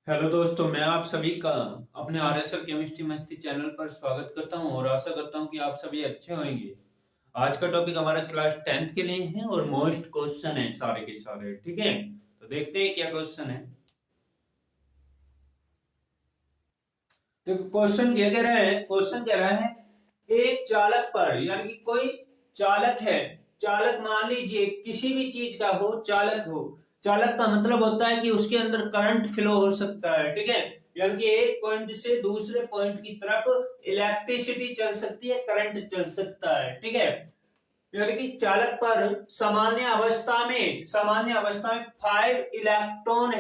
Hello दोस्तों, मैं आप सभी का अपने आरएसएल केमिस्ट्री मस्ती चैनल पर स्वागत करता हूं और आशा करता हूं कि आप सभी अच्छे होंगे। आज का टॉपिक हमारा क्लास 10th के लिए है और मोस्ट क्वेश्चन है सारे के सारे। ठीक है, तो देखते हैं क्या क्वेश्चन है। तो क्वेश्चन क्या कह रहा है? क्वेश्चन कह रहा है एक चालक पर, यानी कि कोई चालक है। चालक मान लीजिए किसी भी चीज का हो, चालक हो। चालक का मतलब होता है कि उसके अंदर करंट फ्लो हो सकता है। ठीक है, यानी कि एक पॉइंट से दूसरे पॉइंट की तरफ इलेक्ट्रिसिटी चल सकती है, करंट चल सकता है। ठीक है, यानी कि चालक पर सामान्य अवस्था में 5 इलेक्ट्रॉन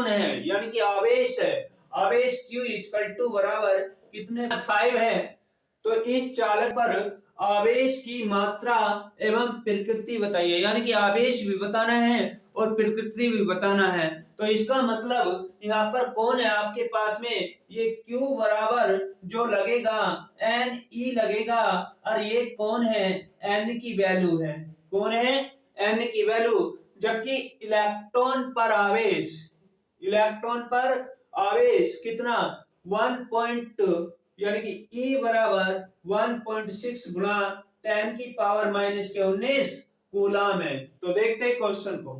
है यानी कि आवेश है। आवेश Q इक्वल टू बराबर कितने 5 है। तो इस चालक पर आवेश की मात्रा एवं प्रकृति बताइए, यानी कि आवेश भी बताना है और प्रकृति भी बताना है। तो इसका मतलब यहाँ पर कौन है आपके पास में, ये Q बराबर जो लगेगा एन ई लगेगा, और ये कौन है, एन की वैल्यू है। कौन है? एन की वैल्यू। जबकि इलेक्ट्रॉन पर आवेश कितना 1 पॉइंट, यानी कि E बराबर 1.6 गुणा 10 की पावर माइनस के 19 कूलाम है। तो देखते हैं क्वेश्चन को।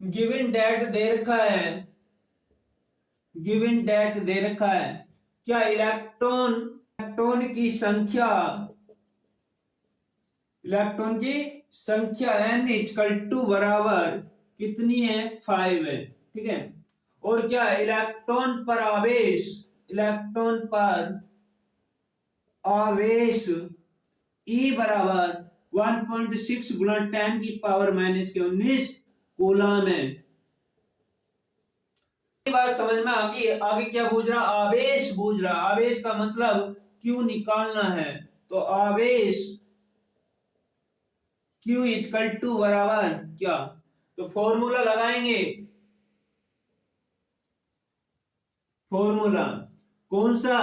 गिवन डेट दे रखा है, क्या इलेक्ट्रॉन की संख्या n इक्वल टू बराबर कितनी है, 5 है। ठीक है, और क्या इलेक्ट्रॉन पर आवेश E बराबर 1.6 गुणा 10 की पावर माइनस के 19 कूलाम है। बात समझ में आ गई। आगे क्या पूछ रहा? आवेश पूछ रहा। आवेश का मतलब क्यू निकालना है। तो आवेश Q इक्वल टू बराबर क्या, तो फॉर्मूला लगाएंगे। फॉर्मूला कौन सा?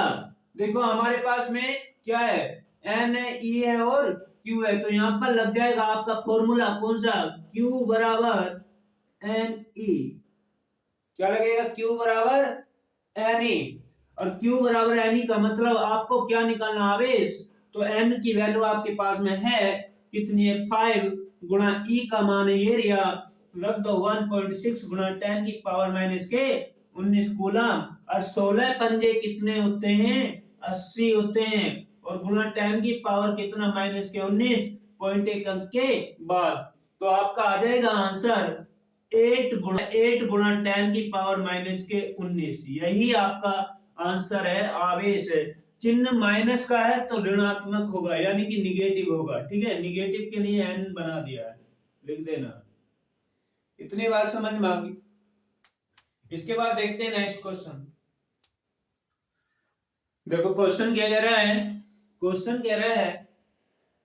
देखो हमारे पास में क्या है, N है, E है और Q है। तो यहां पर लग जाएगा आपका फॉर्मूला कौन सा, Q बराबर NE। क्या लगेगा? Q बराबर NE। और Q बराबर NE का मतलब आपको क्या निकालना, आवेश। तो N की वैल्यू आपके पास में है कितनी है, 5 गुणा E का मान है ये रिया, रख दो 1.6 गुणा 10 की पावर माइनस के 19 कूलम। और 16 पंजे कितने होते हैं, 80 होते हैं। और गुणा 10 की पावर कितना, माइनस के 19, 0.1 अंक के बाद। तो आपका आ जाएगा आंसर 8 गुणा 10 की पावर माइनस के 19। यही आपका आंसर है, आवेश है। चिन्ह माइनस का है तो ऋणात्मक होगा, यानी कि निगेटिव होगा। ठीक है, निगेटिव के लिए n बना दिया है, लिख देना। इतनी बात समझ में आ गई। इसके बाद देखते हैं नेक्स्ट क्वेश्चन। देखो क्वेश्चन क्या कह रहा है। क्वेश्चन कह रहा है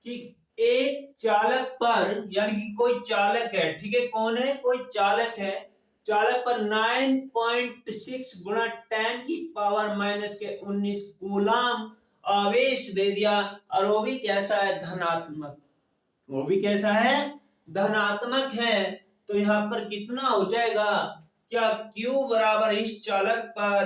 कि एक चालक पर, यानी कि कोई चालक है। ठीक है, कौन है? कोई चालक है। चालक पर 9.6 गुणा 10 की पावर माइनस के 19 कूलाम आवेश दे दिया, और वो भी कैसा है, धनात्मक। वो भी कैसा है, धनात्मक है। तो यहां पर कितना हो जाएगा, क्या Q बराबर इस चालक पर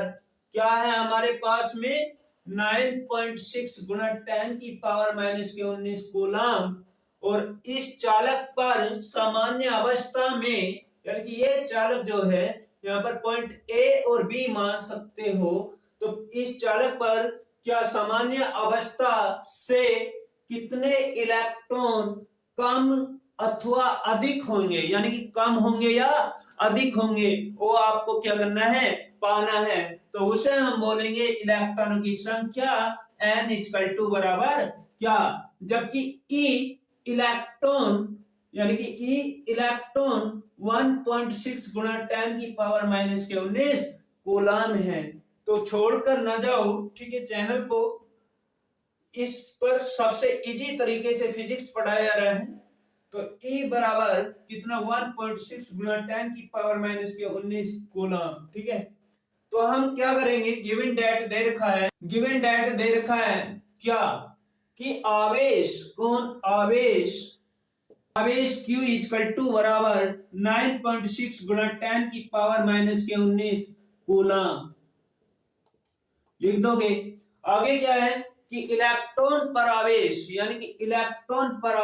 क्या है हमारे पास में 9.6 गुणा 10 की पावर माइनस के 19 कूलाम। और इस चालक पर सामान्य अवस्था में, यानी कि ये चालक जो है, यहाँ पर पॉइंट A और B मान सकते हो। तो इस चालक पर क्या सामान्य अवस्था से कितने इलेक्ट्रॉन कम अथवा अधिक होंगे, यानी कि कम होंगे या अधिक होंगे, वो आपको क्या करना है, पाना है। तो उसे हम बोलेंगे इलेक्ट्रॉनों की संख्या n इक्वल टू बराबर क्या, जबकि E इलेक्ट्रॉन, यानी कि E इलेक्ट्रॉन 1.6 गुणा 10 की पावर माइनस के 19 कूलाम है। तो छोड़कर ना जाओ, ठीक है, चैनल को। इस पर सबसे इजी तरीके से फिजिक्स पढ़ाया जा रहा है। तो E बराबर कितना 1.6 गुणा 10 की पावर माइनस के 19 कूलम। ठीक है, तो हम क्या करेंगे, गिवन डेट दे रखा है, क्या कि आवेश, कौन, आवेश आवेश Q इक्वल टू बराबर 9.6 गुणा 10 की पावर माइनस के 19 कूलम लिख दोगे। आगे क्या है कि इलेक्ट्रॉन पर आवेश यानी कि इलेक्ट्रॉन पर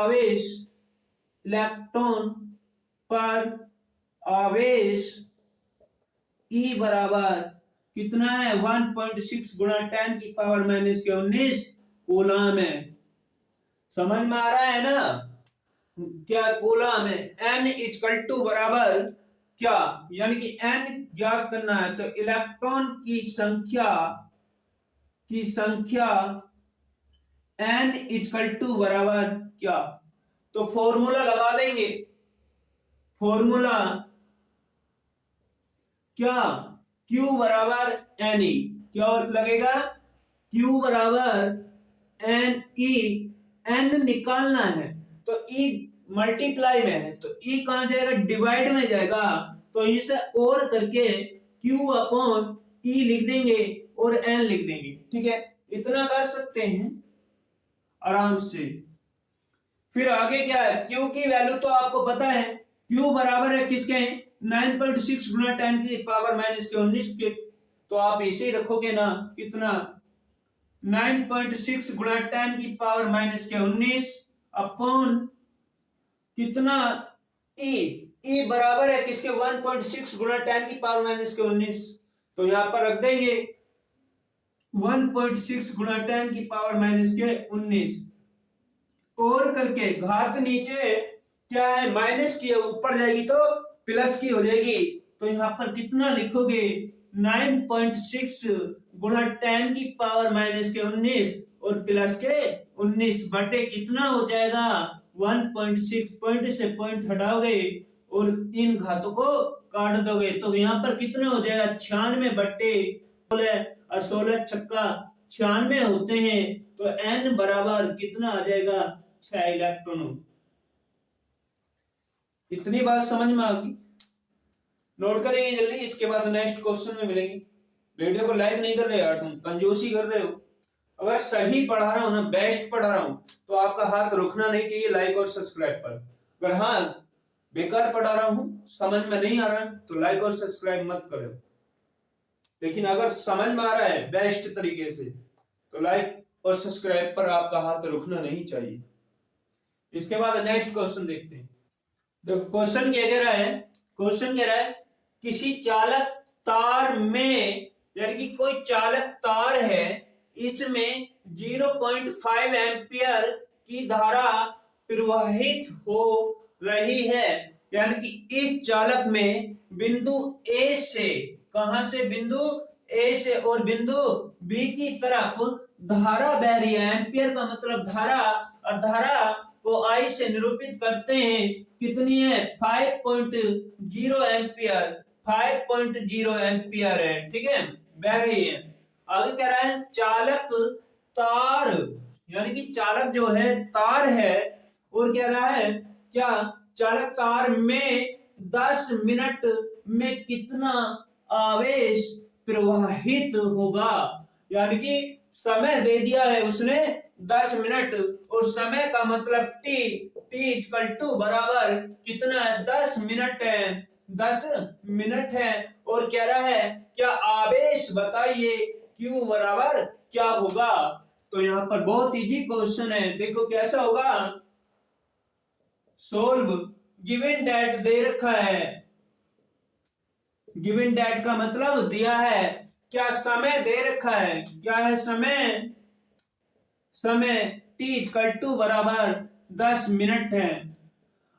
आवेश E बराबर कितना है 1.6 गुणा 10 की पावर माइनस के 19 कूलम है। समझ में आ रहा है ना, क्या कूलम है। N इक्वल टू बराबर क्या, यानी कि N ज्ञात करना है तो इलेक्ट्रॉन की संख्या N इक्वल टू बराबर क्या, तो फॉर्मूला लगा देंगे। फॉर्मूला क्या, Q बराबर Ne, क्या लगेगा Q बराबर Ne, N निकालना है तो E मल्टीप्लाई में है तो E कहां जाएगा, डिवाइड में जाएगा, तो इसे और करके Q अपॉन E लिख देंगे और N लिख देंगे। ठीक है, इतना कर सकते हैं आराम से। फिर आगे क्या है, Q की वैल्यू तो आपको पता है, Q बराबर है किसके, 9.6 गुना 10 की पावर माइनस के 19 के, तो आप ऐसे ही रखोगे ना, कितना 9.6 गुना 10 की पावर माइनस के 19 अपॉन कितना E बराबर है किसके 1.6 गुना 10 की पावर माइनस के 19, तो यहां पर रख देंगे 1.6 गुना 10 की पावर माइनस के 19 और करके घात नीचे क्या है माइनस की ऊपर जाएगी तो प्लस की हो जाएगी, तो यहां पर कितना लिखोगे 9.6 गुणा 10 की पावर माइनस के 19 और प्लस के 19 बटे कितना हो जाएगा 1.6, पॉइंट से पॉइंट हटाओगे और इन घातों को काट दोगे तो यहां पर कितना हो जाएगा 96 बटे 16 और 16 छक्का 96 होते हैं, तो N बराबर कितना आ जाएगा 6 इलेक्ट्रॉन। इतनी बात समझ में आ गई, नोट करेंगे जल्दी, इसके बाद नेक्स्ट क्वेश्चन में मिलेंगे। वीडियो को लाइक नहीं कर रहे यार, तुम कंजूसी कर रहे हो। अगर सही पढ़ा रहा हूं ना, बेस्ट पढ़ा रहा हूं, तो आपका हाथ रुकना नहीं चाहिए लाइक और सब्सक्राइब पर। अगर हाँ बेकार पढ़ा रहा हूं, समझ में नहीं आ रहा है, तो लाइक और सब्सक्राइब मत करो। लेकिन अगर समझ में आ रहा है बेस्ट तरीके से, तो लाइक और सब्सक्राइब पर आपका हाथ रुकना नहीं चाहिए। इसके बाद नेक्स्ट क्वेश्चन देखते हैं। देखो क्वेश्चन क्या कह रहा है, क्वेश्चन कह रहा है किसी चालक तार में, यानी कि कोई चालक तार है, इसमें 0.5 एम्पियर की धारा प्रवाहित हो रही है, यानी कि इस चालक में बिंदु ए से, कहां से, बिंदु ए से और बिंदु बी की तरफ धारा बह रही है। एम्पियर का मतलब धारा, और धारा को आई से निरूपित करते हैं, कितनी है 5.0 एम्पियर, 5.0 एम्पियर है। ठीक है, बह रही है। आगे कह रहा है चालक तार, यानी कि चालक जो है तार है, और कह रहा है क्या, चालक तार में 10 मिनट में कितना आवेश प्रवाहित होगा, यानी कि समय दे दिया है उसने 10 मिनट, और समय का मतलब t इक्वल टू बराबर कितना है 10 मिनट है, 10 मिनट है, और कह रहा है क्या आवेश बताइए Q बराबर क्या होगा। तो यहां पर बहुत इजी क्वेश्चन है, देखो कैसा होगा, सोल्व, गिवन डेट दे रखा है, गिवन डेट का मतलब दिया है, क्या समय दे रखा है, क्या है समय, समय t इक्वल टू बराबर 10 मिनट है।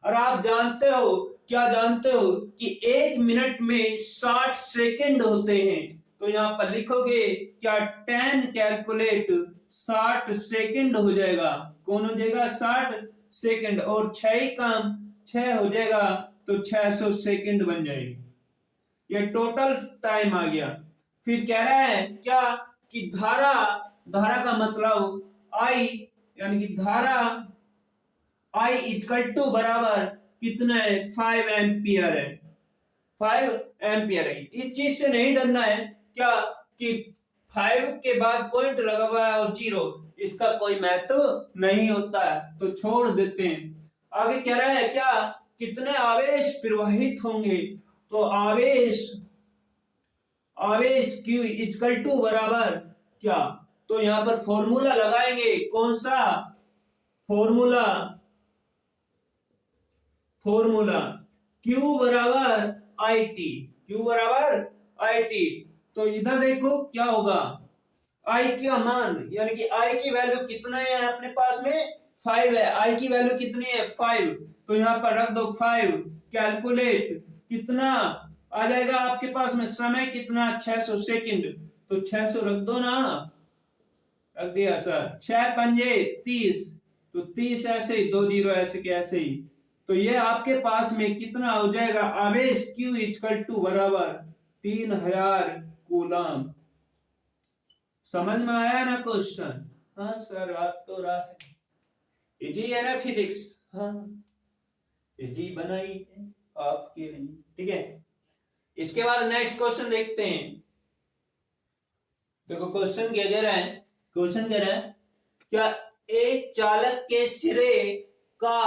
और आप जानते हो, क्या जानते हो कि 1 मिनट में 60 सेकंड होते हैं, तो यहां पर लिखोगे क्या 10 कैलकुलेट 60 सेकंड हो जाएगा, कौन हो जाएगा 60 सेकंड, और 6 ही काम 6 हो जाएगा तो 600 सेकंड बन जाएगी, ये टोटल टाइम आ गया। फिर कह रहा है क्या कि धारा, धारा का मतलब I, यानी कि धारा I इक्वल टू बराबर कितना है 5 एम्पियर है, 5 एम्पियर है। इस चीज से नहीं डरना है क्या कि 5 के बाद पॉइंट लगा हुआ है और 0, इसका कोई महत्व नहीं होता है, तो छोड़ देते हैं। आगे कह रहा है क्या, कितने आवेश प्रवाहित होंगे। तो आवेश Q इक्वल टू बराबर क्या, तो यहां पर फॉर्मूला लगाएंगे। कौन सा फॉर्मूला, Q बराबर आई टी। तो इधर देखो क्या होगा, I का मान यानी कि I की वैल्यू कितना है अपने पास में 5 है। I की वैल्यू कितनी है 5, तो यहां पर रख दो 5। कैलकुलेट कितना आ जाएगा आपके पास में, समय कितना 600 सेकंड, तो 600 रख दो ना, रख दिया सर। 6 पंजे 30, तो 30 ऐसे ही, 2 जीरो ऐसे के ऐसे ही। तो ये आपके पास में कितना हो जाएगा, आवेश Q इक्वल टू बराबर 3000 कूलम। समझ में आया ना क्वेश्चन। हाँ सर आप तो रहा है, इजी है ना फिजिक्स। हाँ इजी बनाई है आपके लिए, ठीक है। इसके बाद नेक्स्ट क्वेश्चन देखते हैं। देखो क्वेश्चन क्या कह रहा है, क्या एक चालक के सिरे का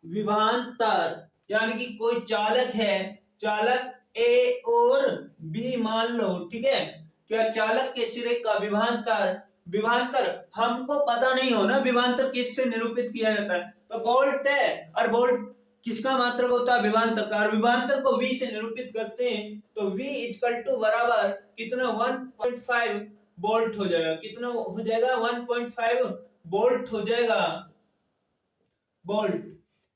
विभवांतर, यानी कि कोई चालक है, चालक ए और बी मान लो, ठीक है। क्या चालक के सिरे का विभवांतर हमको पता नहीं हो ना, विभवांतर किससे निरूपित किया जाता है, तो वोल्ट है। और वोल्ट किसका मात्रक होता है, विभवांतर का। और विभवांतर को v से निरूपित करते हैं, तो v इक्वल टू बराबर कितना 1.5 वोल्ट हो जाएगा। कितना हो जाएगा 1.5 वोल्ट हो जाएगा। वोल्ट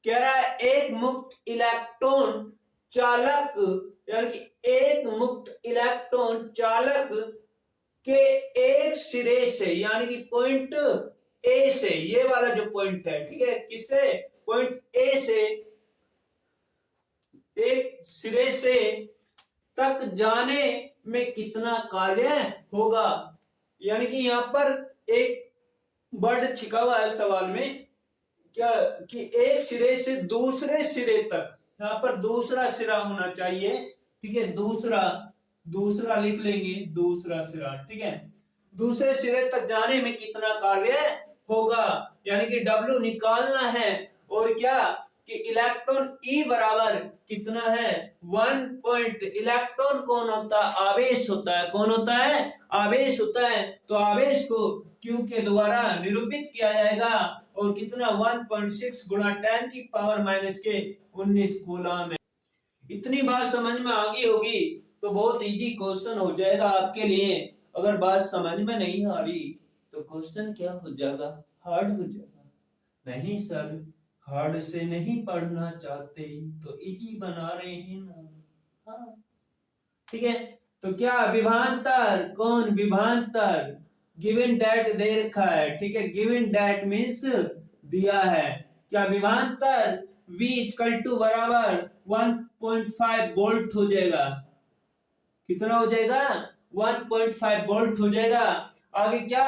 कह रहा है एक मुक्त इलेक्ट्रॉन चालक, यानी कि एक मुक्त इलेक्ट्रॉन चालक के एक सिरे से, यानी कि पॉइंट ए से, ये वाला जो पॉइंट है, ठीक है, किससे, पॉइंट ए से एक सिरे से तक जाने में कितना कार्य होगा। यानी कि यहां पर एक वर्ड छिपा हुआ है सवाल में, क्या कि एक सिरे से दूसरे सिरे तक, यहां पर दूसरा सिरा होना चाहिए, ठीक है, दूसरा लिख लेंगे, दूसरा सिरा, ठीक है। दूसरे सिरे तक जाने में कितना कार्य होगा, यानी कि W निकालना है। और क्या कि इलेक्ट्रॉन E बराबर कितना है 1 पॉइंट, इलेक्ट्रॉन कौन होता है, आवेश होता है। कौन होता है, आवेश होता है। तो आवेश को Q के द्वारा निरूपित किया जाएगा, और कितना 1.6 गुणा 10 की पावर माइनस के 19 कूलम है। इतनी बात समझ में आ गई होगी तो बहुत इजी क्वेश्चन हो जाएगा आपके लिए। अगर बात समझ में नहीं आ रही तो क्वेश्चन क्या हो जाएगा, हार्ड हो जाएगा। नहीं सर हार्ड से नहीं पढ़ना चाहते तो इजी बना रहे हैं ना। हाँ ठीक है। तो क्या विभवांतर, कौन विभवांतर, गिवन डेट दे रखा है, ठीक है, गिवन डेट मीन्स दिया है। क्या विभवांतर V इक्वल टू बराबर 1.5 वोल्ट हो जाएगा। कितना हो जाएगा 1.5 वोल्ट हो जाएगा। आगे क्या,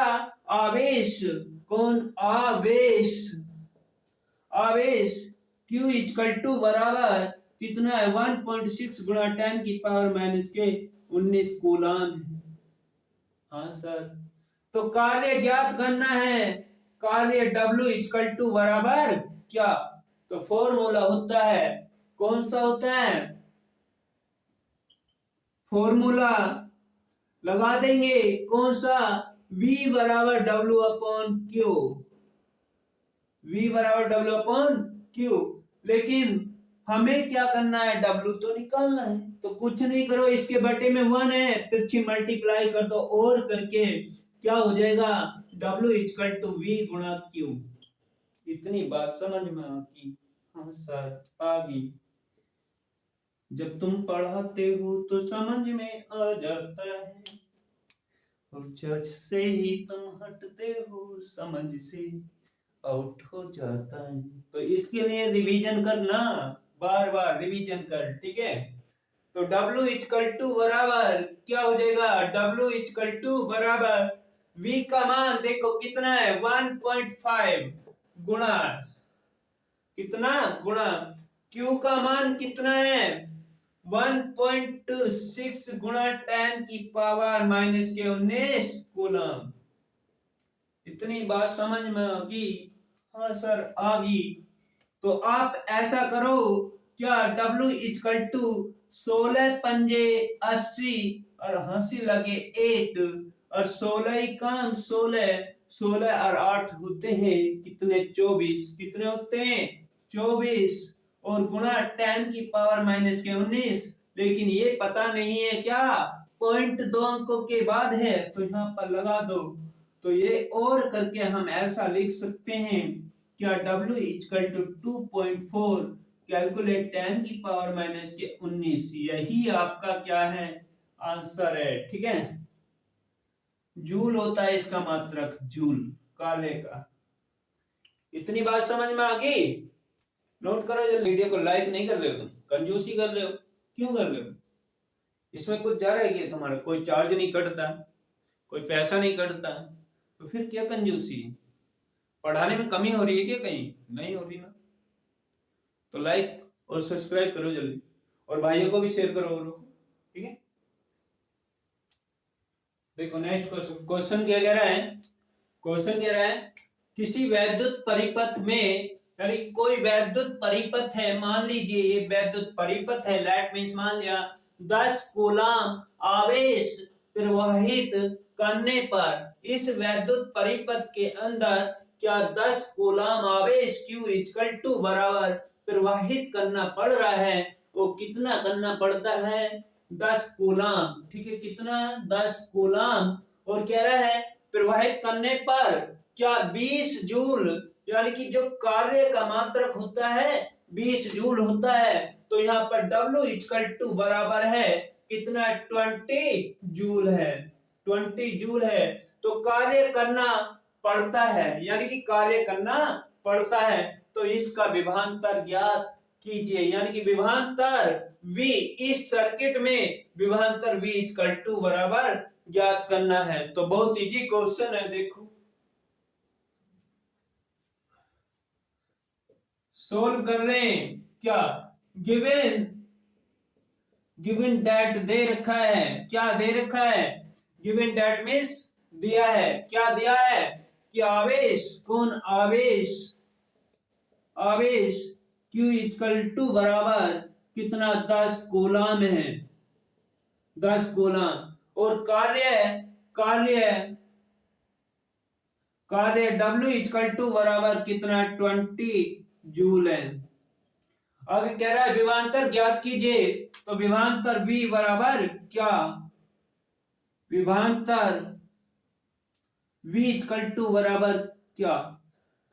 आवेश, कौन, आवेश Q इक्वल टू बराबर कितना है 1.6 गुणा 10 की पावर माइनस के 19 कूलम है। हाँ सर। तो कार्य ज्ञात करना है, कार्य W इक्वल टू बराबर क्या, तो फॉर्मूला होता है, कौन सा होता है, फॉर्मूला लगा देंगे, कौन सा, V बराबर W अपॉन Q, V बराबर W अपॉन Q। लेकिन हमें क्या करना है, W तो निकालना है। तो कुछ नहीं करो, इसके बटे में 1 है, तिरछी मल्टीप्लाई कर दो और करके क्या हो जाएगा W इक्वल टू V गुणा Q। इतनी बात समझ में आती। हाँ सर आ गई। जब तुम पढ़ाते हो तो समझ में आ जाता है, और चर्च से ही तुम हटते हो समझ से आउट हो जाता है। तो इसके लिए रिवीजन करना, बार बार रिवीजन कर, ठीक है। तो W इक्वल टू बराबर क्या हो जाएगा, W इक्वल टू बराबर V का मान देखो कितना है 1.5 गुणा, कितना गुणा, Q का मान कितना है 1.6 गुणा 10 की पावर माइनस के 19 कूलम। इतनी बात समझ में आ गई। हाँ सर आ गई। तो आप ऐसा करो, क्या W इजकल टू 16 पंजे 80 और हंसी लगे 8 और 16 ही काम 16, 16 और 8 होते हैं कितने 24, कितने होते हैं 24 और गुणा 10 की पावर माइनस के 19। लेकिन ये पता नहीं है क्या पॉइंट 2 अंकों के बाद है तो यहाँ पर लगा दो। तो ये और करके हम ऐसा लिख सकते हैं क्या W इजकल टू 2.4 कैलकुलेट 10 की पावर माइनस के 19। यही आपका क्या है आंसर है। ठीक है, जूल होता है इसका मात्रक, जूल काले का। इतनी बात समझ में आ गई? नोट करो। जो वीडियो को लाइक नहीं कर रहे हो तुम, कंजूसी कर रहे हो। क्यों कर रहे हो? इसमें कुछ जा रहा है कि तुम्हारा कोई चार्ज नहीं कटता, कोई पैसा नहीं कटता, तो फिर क्या कंजूसी? पढ़ाने में कमी हो रही है क्या? कहीं नहीं हो रही ना। तो लाइक और सब्सक्राइब करो जल्दी, और भाइयों को भी शेयर करो औरों को। ठीक है, देखो नेक्स्ट क्वेश्चन क्या कह रहा है। क्वेश्चन कह रहा है किसी वैद्युत परिपथ में, यानी कोई वैद्युत परिपथ है, मान लीजिए ये वैद्युत परिपथ है, लाइट मींस मान लिया 10 कूलम आवेश प्रवाहित करने पर इस वैद्युत परिपथ के अंदर क्या 10 कूलम आवेश Q इक्वल टू बराबर प्रवाहित करना पड़ रहा है। वो कितना करना पड़ता है? 10 कूलम। ठीक है, कितना? 10 कूलम। और कह रहा है प्रवाहित करने पर क्या 20 जूल, यानी कि जो कार्य का मात्रक होता है 20 जूल होता है। तो यहाँ पर W इक्वल टू बराबर है कितना? 20 जूल है, 20 जूल है। तो कार्य करना पड़ता है, यानी कि कार्य करना पड़ता है। तो इसका विभवांतर ज्ञात कीजिए, यानी कि विभवांतर V, इस सर्किट में विभवांतर V इक्वल टू बराबर ज्ञात करना है। तो बहुत इजी क्वेश्चन है, देखो सोल्व कर रहे हैं। क्या गिवन, गिवन दैट दे रखा है, क्या दे रखा है? गिवन दैट मींस दिया है, क्या दिया है कि आवेश, कौन आवेश, आवेश Q इक्वल टू बराबर कितना? 10 कूलम है, 10 कूलम। और कार्य, कार्य, कार्य W इक्वल टू बराबर कितना? 20 जूल है। अब कह रहा है विभवांतर ज्ञात कीजिए, तो विभवांतर V बराबर क्या? विभवांतर V इक्वल टू बराबर क्या?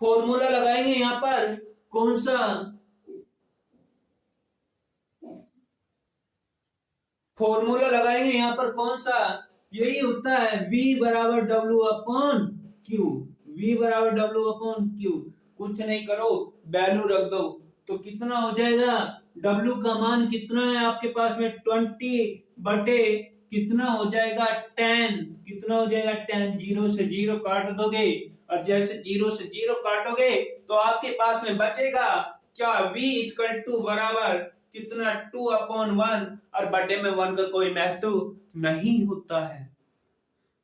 फॉर्मूला लगाएंगे यहां पर, कौन सा? फॉर्मूला लगाएंगे यहां पर, कौन सा? यही होता है V बराबर W अपॉन Q, V बराबर W अपॉन Q। कुछ नहीं करो, वैल्यू रख दो। तो कितना हो जाएगा? W का मान कितना है आपके पास में? 20 बटे कितना हो जाएगा? 10। कितना हो जाएगा? 10। 0 से 0 काट दोगे, और जैसे 0 से 0 काटोगे तो आपके पास में बचेगा क्या? V इक्वल टू बराबर कितना? 2 अपॉन 1। और बटे में 1 का कोई महत्व नहीं होता है,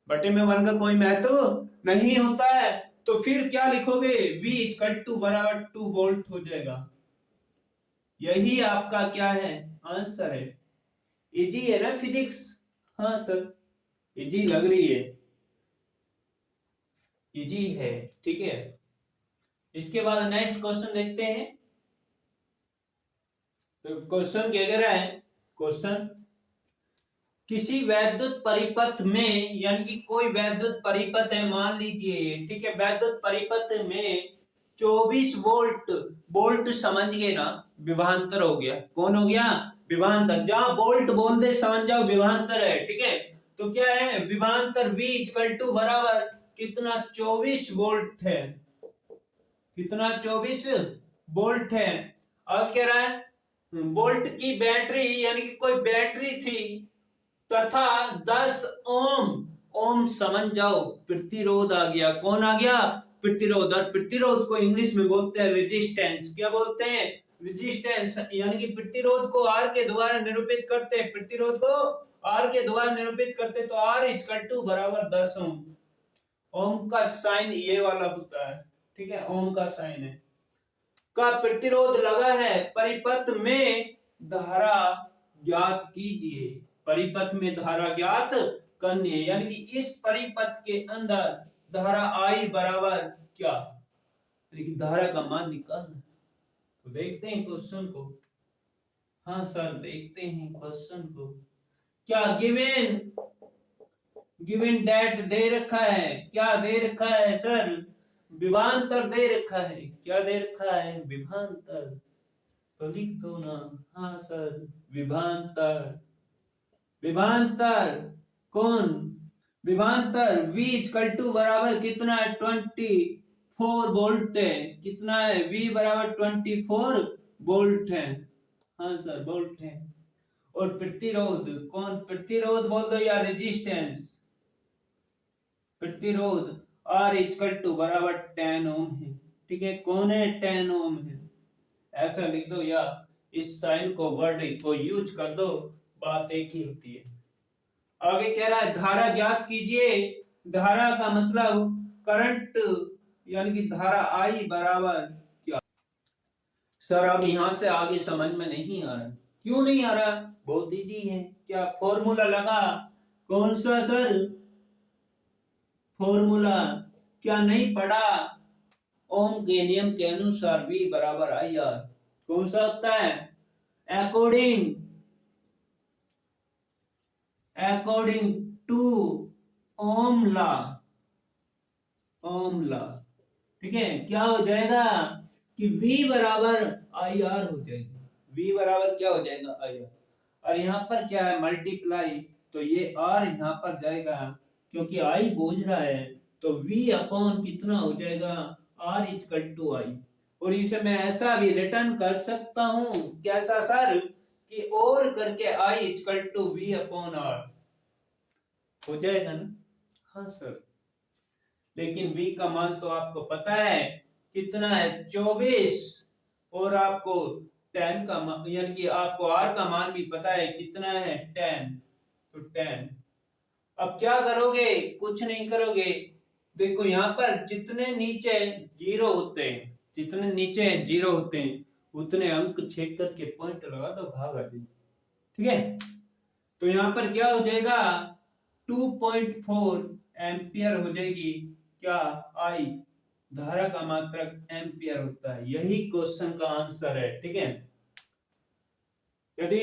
बटे में 1 का कोई महत्व नहीं होता है। तो फिर क्या लिखोगे? V इक्वल टू बराबर 2 वोल्ट हो जाएगा। यही आपका क्या है? आंसर है। इजी है ना फिजिक्स? हाँ सर, इजी लग रही है, इजी है। ठीक है, इसके बाद नेक्स्ट क्वेश्चन देखते हैं। तो क्वेश्चन क्या कह रहा है? क्वेश्चन किसी वैद्युत परिपथ में, यानी कि कोई वैद्युत परिपथ है, मान लीजिए, ठीक है, वैद्युत परिपथ में 24 वोल्ट, वोल्ट समझिए ना, विभवांतर हो गया। कौन हो गया? विभवांतर। जहां वोल्ट बोल दे समझ जाओ विभवांतर है। ठीक है, तो क्या है? विभवांतर V इक्वल टू बराबर कितना? 24 वोल्ट है। कितना? 24 वोल्ट है। अब कह रहा है वोल्ट की बैटरी, यानी कि कोई बैटरी थी तथा 10 ओम, ओम समझ जाओ प्रतिरोध आ गया। कौन आ गया? प्रतिरोध। और प्रतिरोध को इंग्लिश में बोलते हैं रेजिस्टेंस। क्या बोलते हैं? रेजिस्टेंस। यानी कि प्रतिरोध को R के द्वारा निरूपित करते, प्रतिरोध को R के द्वारा निरूपित करते, तो R इक्वल टू बराबर 10 ओम। ओम का साइन ये वाला होता है। ठीक है, ओम का साइन है। का प्रतिरोध लगा है, परिपथ में धारा ज्ञात कीजिए। परिपथ में धारा ज्ञात करनी है, यानी कि इस परिपथ के अंदर धारा I बराबर क्या, यानी कि धारा का मान निकालना। तो देखते हैं क्वेश्चन को। हाँ सर, देखते हैं क्वेश्चन को। क्या गिवन डेट दे रखा है, क्या दे रखा है सर, विभवांतर दे रखा है। क्या दे रखा है, विभवांतर। तो लिख दो ना। हाँ सर, विभवांतर। विभवांतर कौन, विभवांतर V इक्वल टू बराबर कितना है, 24 वोल्ट है। कितना है, V बराबर 24 वोल्ट है। हाँ सर, वोल्ट है। और प्रतिरोध कौन, प्रतिरोध बोल दो या रेजिस्टेंस, प्रतिरोध R इक्वल टू बराबर 10 ओम है। ठीक है, कौन है, 10 ओम है। ऐसा लिख दो या इस साइन को, वर्ड को यूज कर दो, बात एक ही होती है। आगे कह रहा है धारा ज्ञात कीजिए। धारा का मतलब करंट, यानी कि धारा I बराबर क्या। सर अब यहां से आगे समझ में नहीं आ रहा। क्यों नहीं आ रहा, बहुत इजी है। क्या फॉर्मूला लगा, कौन सा सर, फॉर्मूला क्या नहीं पढ़ा, ओम के नियम के अनुसार V बराबर IR। कौन सा होता है, according to Ohm law. Ohm law, ठीक है। क्या हो जाएगा कि V बराबर IR हो जाएगा। V बराबर क्या हो जाएगा, IR। और यहाँ पर क्या है, मल्टीप्लाई, तो ये R यहाँ पर जाएगा, क्योंकि I बोझ रहा है, तो V अपॉन कितना हो जाएगा, R इक्वल टू I। और इसे मैं ऐसा भी रिटर्न कर सकता हूं, कैसा सर, कि और करके I equal to V upon R हो जाएगा ना। हाँ सर, लेकिन V का मान तो आपको पता है कितना है, 24, और आपको 10 का मान, यानी कि आपको R का मान भी पता है कितना है, 10। तो 10। अब क्या करोगे, कुछ नहीं करोगे। देखो यहाँ पर जितने नीचे जीरो होते हैं, जितने नीचे जीरो होते हैं, उतने अंक छेद करके पॉइंट लगा दो, भाग आ जाए। ठीक है, तो यहाँ पर क्या हो जाएगा, 2.4 एम्पियर हो जाएगी। क्या, I, धारा का मात्रक एम्पियर होता है। यही क्वेश्चन का आंसर है। ठीक है, यदि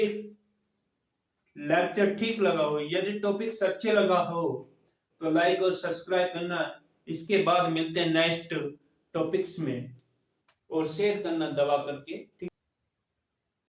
लेक्चर ठीक लगा हो, यदि टॉपिक्स अच्छे लगा हो, तो लाइक और सब्सक्राइब करना। इसके बाद मिलते हैं नेक्स्ट टॉपिक्स में, और शेयर करना दबा करके। ठीक।